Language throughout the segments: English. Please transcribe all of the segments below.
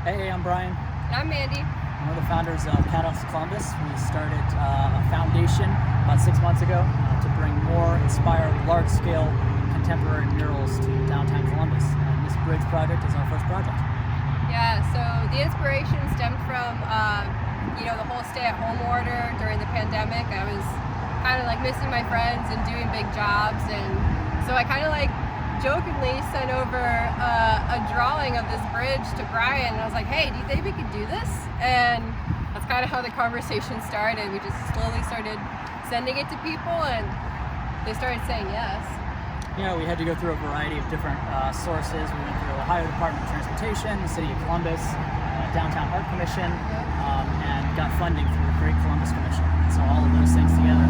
Hey, I'm Brian. And I'm Mandy. I'm one of the founders of Catalyst Columbus. We started a foundation about 6 months ago to bring more inspired, large-scale contemporary murals to downtown Columbus. And this bridge project is our first project. Yeah, so the inspiration stemmed from, the whole stay-at-home order during the pandemic. I was kind of like missing my friends and doing big jobs, and so I kind of like jokingly sent over a drawing of this bridge to Brian, and I was like, hey, do you think we could do this? And that's kind of how the conversation started. We just slowly started sending it to people, and they started saying yes. Yeah, we had to go through a variety of different sources. We went through the Ohio Department of Transportation, the City of Columbus, Downtown Art Commission, and got funding through the Great Columbus Commission. So all of those things together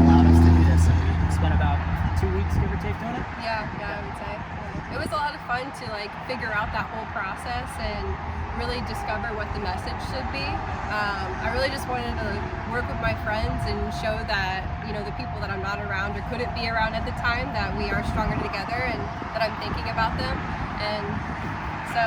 allowed us to do this, and we spent about 2 weeks, give or take, doing it. Yeah, I would say. It was a lot of fun to like figure out that whole process and really discover what the message should be. I really just wanted to work with my friends and show that, the people that I'm not around or couldn't be around at the time, that we are stronger together and that I'm thinking about them. And so,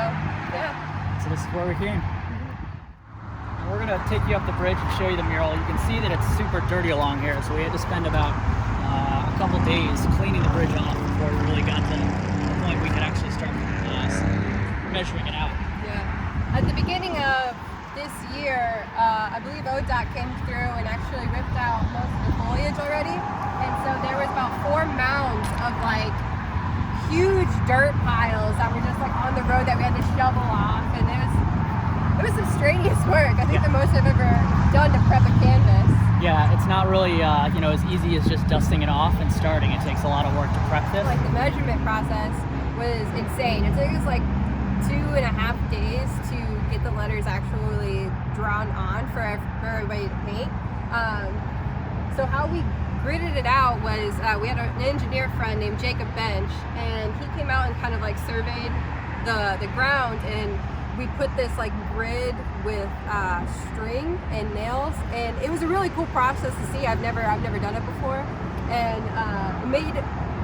yeah. So this is where we came. And we're gonna take you up the bridge and show you the mural. You can see that it's super dirty along here, so we had to spend about a couple days cleaning the bridge off before we really got to the point we could actually start measuring it out. Yeah. At the beginning of this year, I believe ODOT came through and actually ripped out most of the foliage already. And so there was about 4 mounds of like huge dirt piles that were just like on the road that we had to shovel off. And it was some strenuous work. I think the most I've ever done to prep a canvas. Yeah, it's not really as easy as just dusting it off and starting. It takes a lot of work to prep this. Like the measurement process was insane. It took us like 2.5 days to get the letters actually drawn on for everybody to paint. So how we gridded it out was we had an engineer friend named Jacob Bench, and he came out and kind of like surveyed the ground, and we put this like grid with string and nails, and it was a really cool process to see. I've never done it before, and it made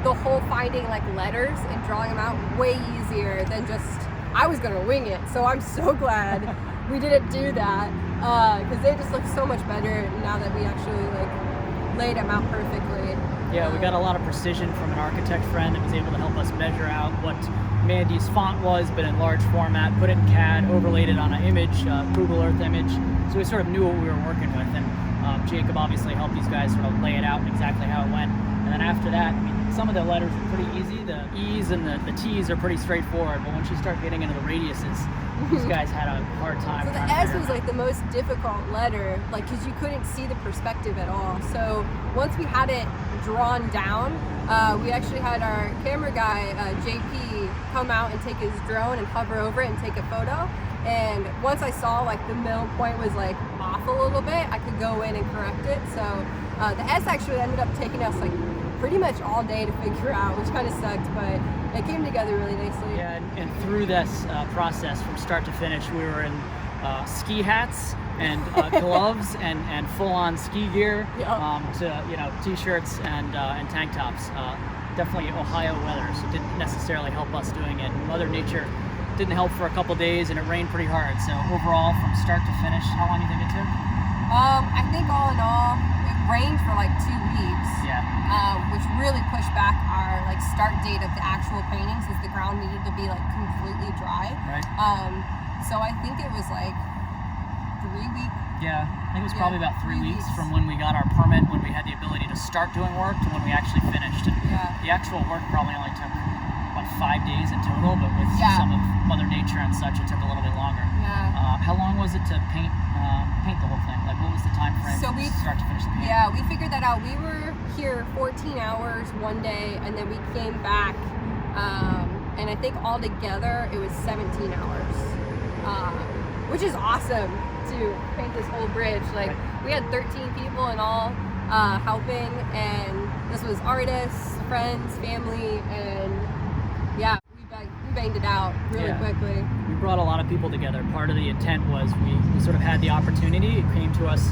the whole finding like letters and drawing them out way easier than just I was gonna wing it. So I'm so glad we didn't do that, because they just look so much better now that we actually like laid them out perfectly. Yeah, we got a lot of precision from an architect friend that was able to help us measure out what Mandy's font was, but in large format, put it in CAD, overlaid it on an image, Google Earth image, so we sort of knew what we were working with. And Jacob obviously helped these guys sort of lay it out exactly how it went. And then after that, some of the letters are pretty easy. The E's and the T's are pretty straightforward, but once you start getting into the radiuses, these guys had a hard time. So the S was like the most difficult letter, like because you couldn't see the perspective at all. So once we had it drawn down, we actually had our camera guy, JP, come out and take his drone and hover over it and take a photo. And once I saw like the middle point was like off a little bit, I could go in and correct it. So the S actually ended up taking us like pretty much all day to figure out, which kind of sucked, but it came together really nicely. Yeah, and through this process from start to finish, we were in ski hats and gloves and full-on ski gear, to t-shirts and tank tops. Definitely Ohio weather, so it didn't necessarily help us doing it. Mother Nature didn't help for a couple days, and it rained pretty hard. So overall, from start to finish, how long do you think it took? I think all in all, it rained for like 2 weeks. Yeah. Which really pushed back our like start date of the actual painting, since the ground needed to be like completely dry. Right. So I think it was like 3 weeks. Yeah, I think it was probably about 3 weeks from when we got our permit, when we had the ability to start doing work, to when we actually finished. And the actual work probably only took, 5 days in total, but with some of Mother Nature and such, it took a little bit longer. Yeah. How long was it to paint the whole thing? Like, what was the time frame from start to finish the painting? Yeah, we figured that out. We were here 14 hours one day, and then we came back, and I think altogether it was 17 hours, which is awesome to paint this whole bridge. Like, we had 13 people in all helping, and this was artists, friends, family, and yeah, we banged it out really quickly. We brought a lot of people together. Part of the intent was we sort of had the opportunity. It came to us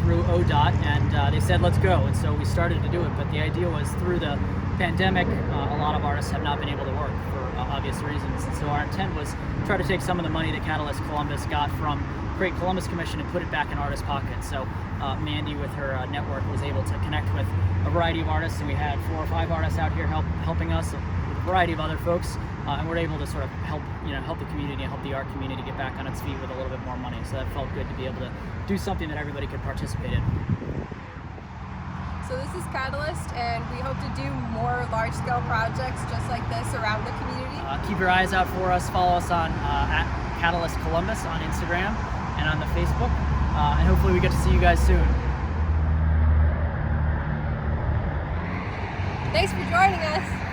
through ODOT, and they said, let's go. And so we started to do it. But the idea was through the pandemic, a lot of artists have not been able to work for obvious reasons. And so our intent was try to take some of the money that Catalyst Columbus got from Great Columbus Commission and put it back in artists' pockets. So Mandy, with her network, was able to connect with a variety of artists, and we had 4 or 5 artists out here helping us, with a variety of other folks, and we're able to sort of help the community, help the art community get back on its feet with a little bit more money. So that felt good to be able to do something that everybody could participate in. So this is Catalyst, and we hope to do more large-scale projects just like this around the community. Keep your eyes out for us. Follow us on at Catalyst Columbus on Instagram and on the Facebook, and hopefully we get to see you guys soon. Thanks for joining us.